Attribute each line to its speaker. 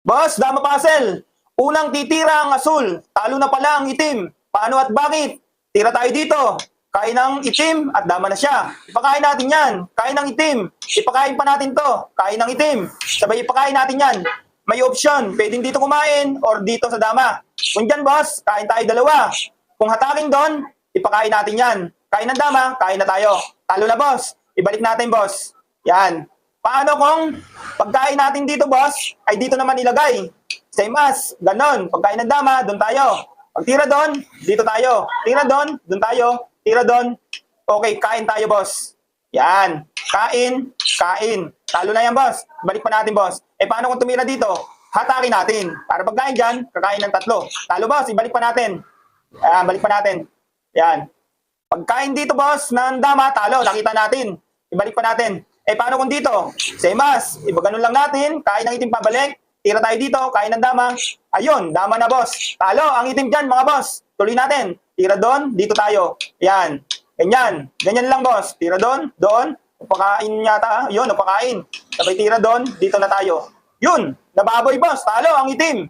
Speaker 1: Boss, dama puzzle. Unang titira ang asul. Talo na pala ang itim. Paano at bakit? Tira tayo dito. Kain ng itim at dama na siya. Ipakain natin yan. Kain ng itim. Ipakain pa natin to. Kain ng itim. Sabay ipakain natin yan. May option. Pwedeng dito kumain or dito sa dama. Kung dyan, boss, kain tayo dalawa. Kung hataking doon, ipakain natin yan. Kain ng dama, kain na tayo. Talo na, boss. Ibalik natin, boss. Yan. Paano kung pagkain natin dito, boss, ay dito naman ilagay? Same as, ganon. Pagkain ng dama, doon tayo. Pag tira doon, dito tayo. Tira doon, doon tayo. Tira doon. Okay, kain tayo, boss. Yan. Kain, kain. Talo na yan, boss. Balik pa natin, boss. Paano kung tumira dito? Hatakin natin. Para pagkain dyan, kakain ng tatlo. Talo, boss. Ibalik pa natin. Yan, balik pa natin. Yan. Pagkain dito, boss, ng dama, talo. Nakita natin. Ibalik pa natin. Paano kung dito? Same as. Iba ganun lang natin. Kain ng itim pabalik. Tira tayo dito. Kain ng dama. Ayun, dama na, boss. Talo, ang itim dyan, mga boss. Tuloy natin. Tira doon, dito tayo. Yan. Ganyan. Ganyan lang, boss. Tira doon, doon. Upakain yata. Yun, upakain. Sabay tira doon, dito na tayo. Yun, nababoy, boss. Talo, ang itim.